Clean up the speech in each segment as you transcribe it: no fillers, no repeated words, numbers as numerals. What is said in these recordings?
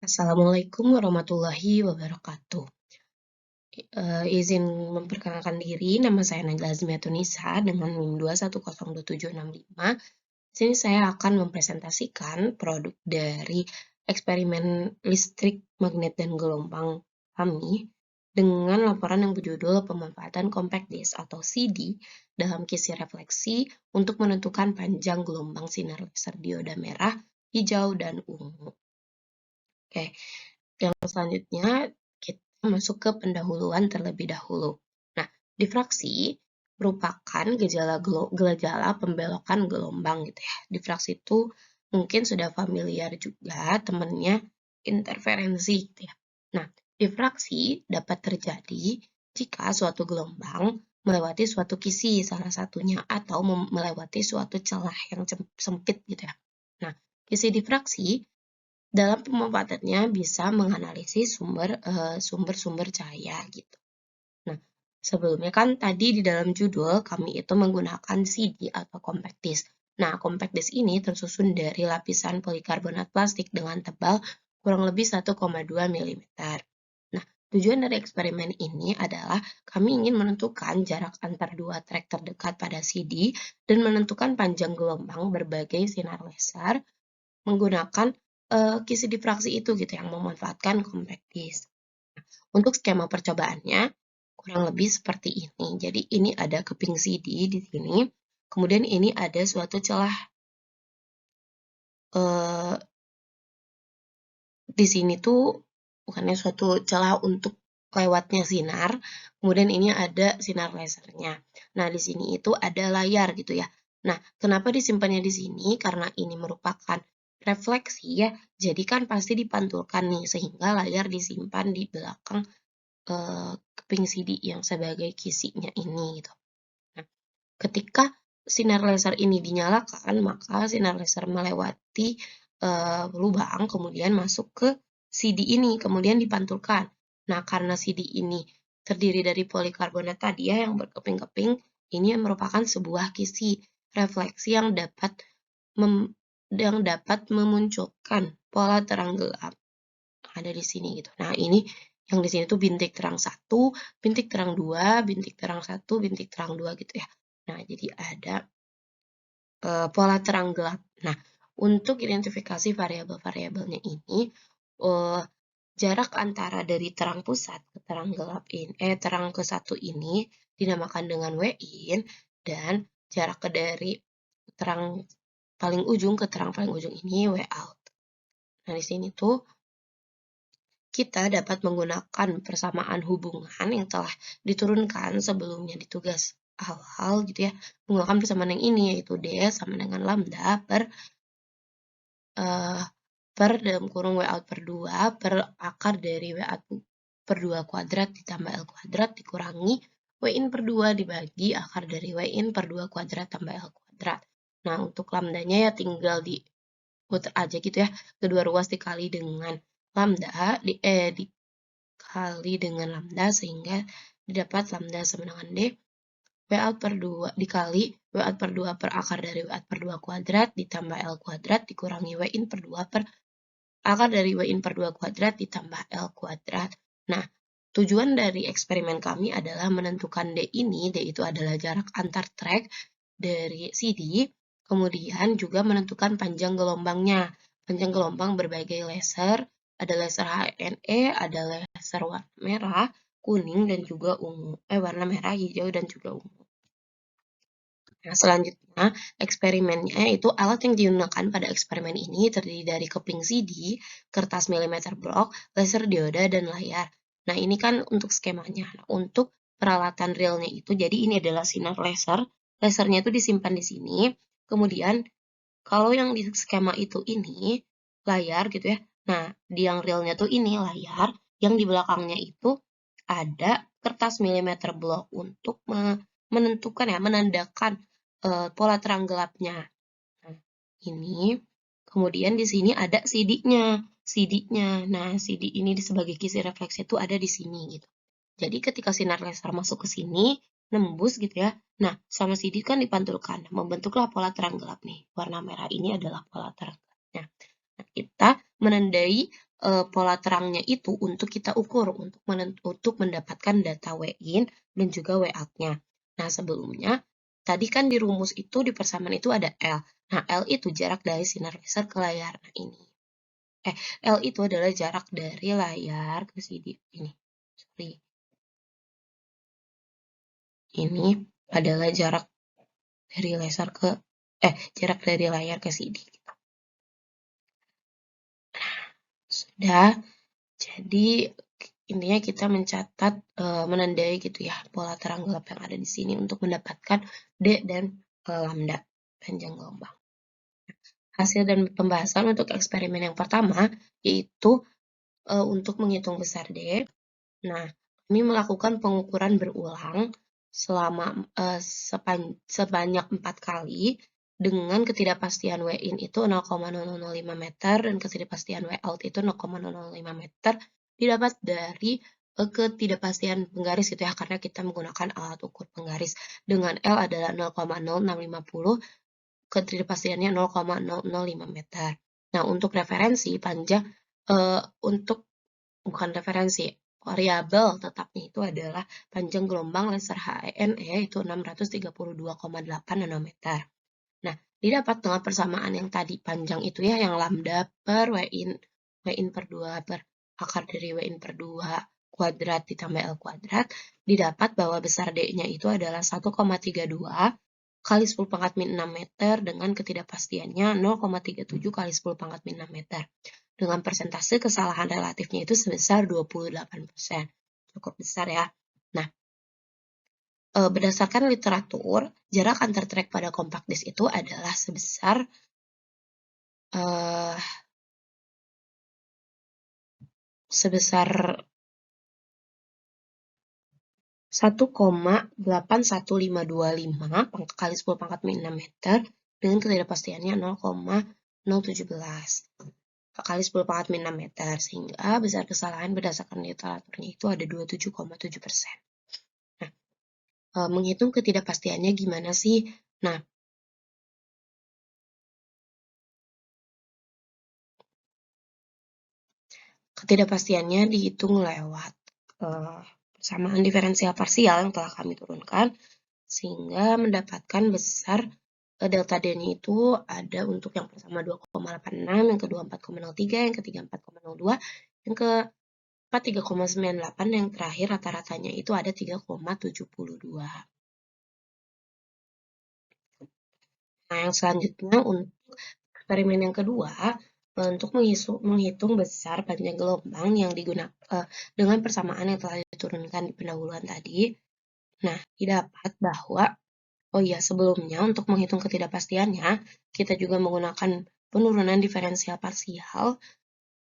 Assalamualaikum warahmatullahi wabarakatuh. Izin memperkenalkan diri, nama saya Najla Azmiatunisa dengan NIM 2102765. Di sini saya akan mempresentasikan produk dari eksperimen listrik, magnet, dan gelombang kami dengan laporan yang berjudul pemanfaatan compact disk atau CD dalam kisi refleksi untuk menentukan panjang gelombang sinar laser dioda merah, hijau, dan ungu. Oke, yang selanjutnya kita masuk ke pendahuluan terlebih dahulu. Nah, difraksi merupakan gejala pembelokan gelombang gitu ya. Difraksi itu mungkin sudah familiar juga temennya interferensi gitu ya. Nah, difraksi dapat terjadi jika suatu gelombang melewati suatu kisi salah satunya atau melewati suatu celah yang sempit gitu ya. Nah, kisi difraksi dalam pemanfaatannya bisa menganalisis sumber-sumber cahaya gitu. Nah, sebelumnya kan tadi di dalam judul kami itu menggunakan CD atau compact disc. Nah, compact disc ini tersusun dari lapisan polikarbonat plastik dengan tebal kurang lebih 1,2 mm. Nah, tujuan dari eksperimen ini adalah kami ingin menentukan jarak antar dua trek terdekat pada CD dan menentukan panjang gelombang berbagai sinar laser menggunakan kisi difraksi itu gitu yang memanfaatkan compact disc. Untuk skema percobaannya kurang lebih seperti ini. Jadi ini ada keping CD di sini, kemudian ini ada suatu celah di sini tuh bukannya suatu celah untuk lewatnya sinar, kemudian ini ada sinar lasernya. Nah, di sini itu ada layar gitu ya. Nah, kenapa disimpannya di sini? Karena ini merupakan refleksi ya, jadi kan pasti dipantulkan nih, sehingga layar disimpan di belakang keping CD yang sebagai kisinya ini gitu. Nah, ketika sinar laser ini dinyalakan, maka sinar laser melewati lubang, kemudian masuk ke CD ini, kemudian dipantulkan. Nah, karena CD ini terdiri dari polikarbonat tadi ya yang berkeping-keping, ini merupakan sebuah kisi refleksi yang dapat memunculkan pola terang gelap ada di sini gitu. Nah, ini yang di sini tuh bintik terang 1, bintik terang 2, bintik terang 1, bintik terang 2 gitu ya. Nah, jadi ada pola terang gelap. Nah, untuk identifikasi variabel-variabelnya ini, jarak antara dari terang pusat ke terang gelap ini, terang ke satu ini dinamakan dengan W-in, dan jarak dari terang paling ujung ke terang paling ujung ini W-out. Nah, di sini tuh kita dapat menggunakan persamaan hubungan yang telah diturunkan sebelumnya di tugas awal gitu ya, menggunakan persamaan yang ini yaitu D sama dengan lambda per dalam kurung W out per 2 per akar dari W out per 2 kuadrat ditambah L kuadrat dikurangi W in per 2 dibagi akar dari W in per 2 kuadrat tambah L kuadrat. Nah, untuk lambdanya ya tinggal diputar aja gitu ya, kedua ruas dikali dengan lambda, dikali dengan lambda sehingga didapat lambda sama dengan D W out per 2 dikali W out per 2 per akar dari W out per 2 kuadrat ditambah L kuadrat dikurangi W in per 2 per akar dari W in per 2 kuadrat ditambah L kuadrat. Nah, tujuan dari eksperimen kami adalah menentukan D ini, D itu adalah jarak antar trek dari CD, kemudian juga menentukan panjang gelombangnya. Panjang gelombang berbagai laser, ada laser HNE, ada laser warna merah, kuning, dan juga ungu. Warna merah, hijau, dan juga ungu. Nah, selanjutnya eksperimennya itu alat yang digunakan pada eksperimen ini terdiri dari keping CD, kertas milimeter blok, laser dioda, dan layar. Nah, ini kan untuk skemanya. Nah, untuk peralatan realnya itu, jadi ini adalah sinar laser. Lasernya itu disimpan di sini. Kemudian, kalau yang di skema itu ini, layar gitu ya. Nah, di yang realnya tuh ini layar, yang di belakangnya itu ada kertas milimeter blok untuk menentukan ya, menandakan pola terang gelapnya. Nah, ini kemudian di sini ada CD-nya. CD-nya. Nah, CD ini sebagai kisi refleksi itu ada di sini gitu. Jadi ketika sinar laser masuk ke sini, nembus gitu ya. Nah, sama CD kan dipantulkan, membentuklah pola terang gelap nih. Warna merah ini adalah pola terang gelapnya. Nah, kita menandai pola terangnya itu untuk kita ukur, untuk mendapatkan data W-in dan juga W-out-nya. Nah, sebelumnya, tadi kan di rumus itu, di persamaan itu ada L. Nah, L itu jarak dari sinar laser ke layar. Nah, ini. L itu adalah jarak dari layar ke CD. Ini. Sorry. Ini adalah jarak dari laser ke jarak dari layar ke CD. Sudah. Jadi intinya kita mencatat, menandai gitu ya pola terang gelap yang ada di sini untuk mendapatkan D dan lambda panjang gelombang. Hasil dan pembahasan untuk eksperimen yang pertama yaitu untuk menghitung besar D. Nah, kami melakukan pengukuran berulang selama sebanyak 4 kali dengan ketidakpastian W-in itu 0,0005 meter dan ketidakpastian W-out itu 0,005 meter didapat dari ketidakpastian penggaris gitu ya, karena kita menggunakan alat ukur penggaris dengan L adalah 0,0650, ketidakpastiannya 0,005 meter. Nah, untuk referensi panjang untuk bukan referensi, variabel tetapnya itu adalah panjang gelombang laser HENE itu 632,8 nanometer. Nah, didapat dengan persamaan yang tadi panjang itu ya, yang lambda per W-in per 2 per akar dari W-in per 2 kuadrat ditambah L kuadrat, didapat bahwa besar D-nya itu adalah 1,32 kali 10 pangkat min 6 meter dengan ketidakpastiannya 0,37 kali 10 pangkat min 6 meter. Dengan persentase kesalahan relatifnya itu sebesar 28%. Cukup besar ya. Nah, berdasarkan literatur, jarak antar trek pada compact disc itu adalah sebesar 1,81525 kali 10 pangkat min 6 meter dengan ketidakpastiannya 0,017 kali 10 pangkat min 6 meter, sehingga besar kesalahan berdasarkan literaturnya itu ada 27,7%. Nah, menghitung ketidakpastiannya gimana sih? Nah, ketidakpastiannya dihitung lewat persamaan diferensial parsial yang telah kami turunkan, sehingga mendapatkan besar delta D-nya itu ada untuk yang pertama 2,86, yang kedua 4,03, yang ketiga 4,02, yang keempat 3,98, yang terakhir rata-ratanya itu ada 3,72. Nah, yang selanjutnya untuk eksperimen yang kedua, untuk menghitung besar panjang gelombang yang digunakan dengan persamaan yang telah diturunkan di pendahuluan tadi. Nah, didapat bahwa, oh iya, sebelumnya untuk menghitung ketidakpastiannya, kita juga menggunakan penurunan diferensial parsial,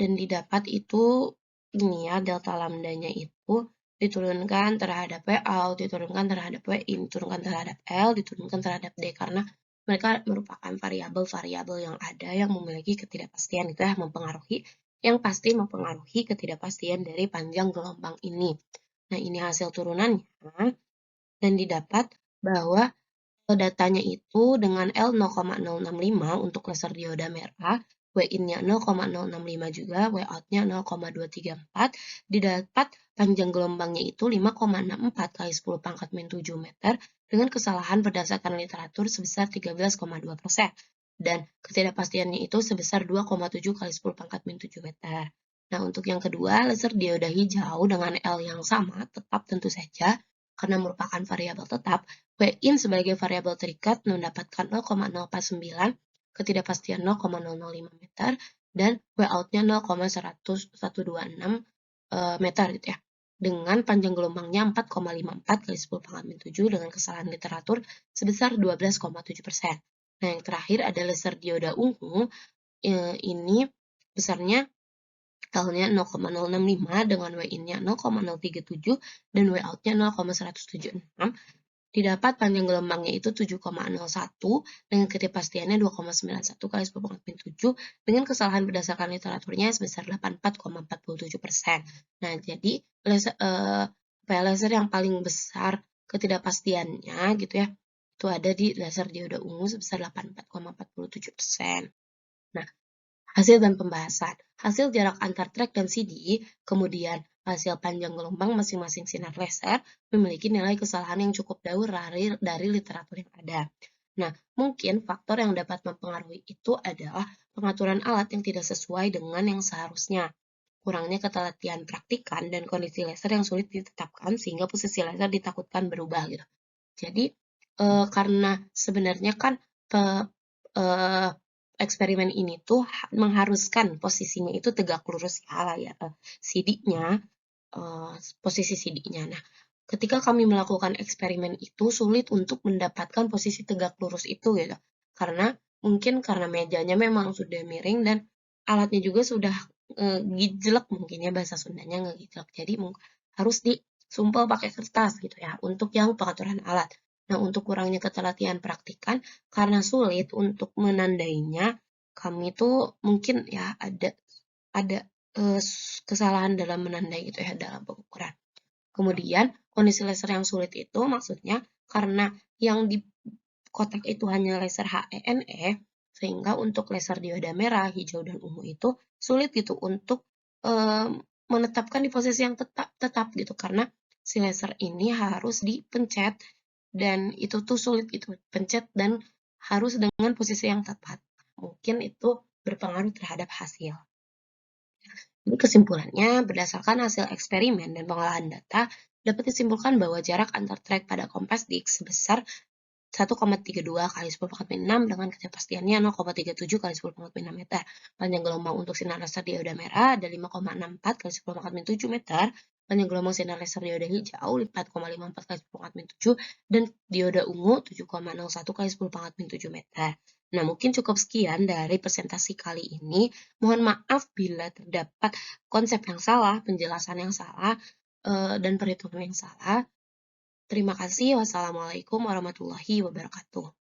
dan didapat itu ini ya, delta lambdanya itu diturunkan terhadap W out, diturunkan terhadap W in, diturunkan terhadap L, diturunkan terhadap D, karena mereka merupakan variabel-variabel yang ada yang memiliki ketidakpastian itu ya, yang pasti mempengaruhi ketidakpastian dari panjang gelombang ini. Nah, ini hasil turunannya, dan didapat bahwa datanya itu dengan L 0,065 untuk laser dioda merah, W-in-nya 0,065 juga, W-out-nya 0,234, didapat panjang gelombangnya itu 5,64 kali 10 pangkat min 7 meter dengan kesalahan berdasarkan literatur sebesar 13,2%, dan ketidakpastiannya itu sebesar 2,7 kali 10 pangkat min 7 meter. Nah, untuk yang kedua, laser dioda hijau dengan L yang sama, tetap tentu saja, karena merupakan variabel tetap, W-in sebagai variabel terikat mendapatkan 0,049, ketidakpastian 0,005 meter, dan W-out-nya 0,1126 meter gitu ya. Dengan panjang gelombangnya 4,54 kali 10 pangkat min 7 dengan kesalahan literatur sebesar 12,7%. Nah, yang terakhir ada laser dioda ungu, ini besarnya L-nya 0,065 dengan W-in-nya 0,037 dan W-out-nya 0,176. Didapat panjang gelombangnya itu 7,01 dengan ketidakpastiannya 2,91 kali 10 pangkat min 7 dengan kesalahan berdasarkan literaturnya sebesar 84,47%. Nah, jadi laser yang paling besar ketidakpastiannya gitu ya, itu ada di laser dioda ungu sebesar 84,47%. Nah, Hasil dan pembahasan. Hasil jarak antar trek dan CD, kemudian hasil panjang gelombang masing-masing sinar laser memiliki nilai kesalahan yang cukup jauh dari literatur yang ada. Nah, mungkin faktor yang dapat mempengaruhi itu adalah pengaturan alat yang tidak sesuai dengan yang seharusnya, kurangnya ketelitian praktikan, dan kondisi laser yang sulit ditetapkan sehingga posisi laser ditakutkan berubah gitu. Jadi, karena sebenarnya kan eee, eksperimen ini tuh mengharuskan posisinya itu tegak lurus ya layar CD-nya, posisi CD-nya. Nah, ketika kami melakukan eksperimen itu sulit untuk mendapatkan posisi tegak lurus itu gitu. Karena mungkin karena mejanya memang sudah miring dan alatnya juga sudah, gijlek mungkin ya bahasa Sundanya ngegijlek. Jadi harus disumpel pakai kertas gitu ya untuk yang pengaturan alat. Nah, untuk kurangnya ketelitian praktikan karena sulit untuk menandainya, kami tuh mungkin ya ada kesalahan dalam menandai gitu ya dalam pengukuran. Kemudian kondisi laser yang sulit itu maksudnya karena yang di kotak itu hanya laser HENE, sehingga untuk laser dioda merah, hijau, dan ungu itu sulit gitu untuk menetapkan di posisi yang tetap gitu karena si laser ini harus dipencet dan itu tuh sulit gitu pencet dan harus dengan posisi yang tepat. Mungkin itu berpengaruh terhadap hasil. Jadi kesimpulannya, berdasarkan hasil eksperimen dan pengolahan data, dapat disimpulkan bahwa jarak antar trek pada kompas Dix sebesar 1,32 kali 10 pangkat min 6 dengan kepastiannya 0,37 kali 10 pangkat min 6 meter. Panjang gelombang untuk sinar laser dioda merah ada 5,64 kali 10 pangkat min 7 meter. Panjang gelombang sinar laser dioda hijau 4,54 kali 10 pangkat min 7 dan dioda ungu 7,01 kali 10 pangkat min 7 meter. Nah, mungkin cukup sekian dari presentasi kali ini. Mohon maaf bila terdapat konsep yang salah, penjelasan yang salah, dan perhitungan yang salah. Terima kasih. Wassalamualaikum warahmatullahi wabarakatuh.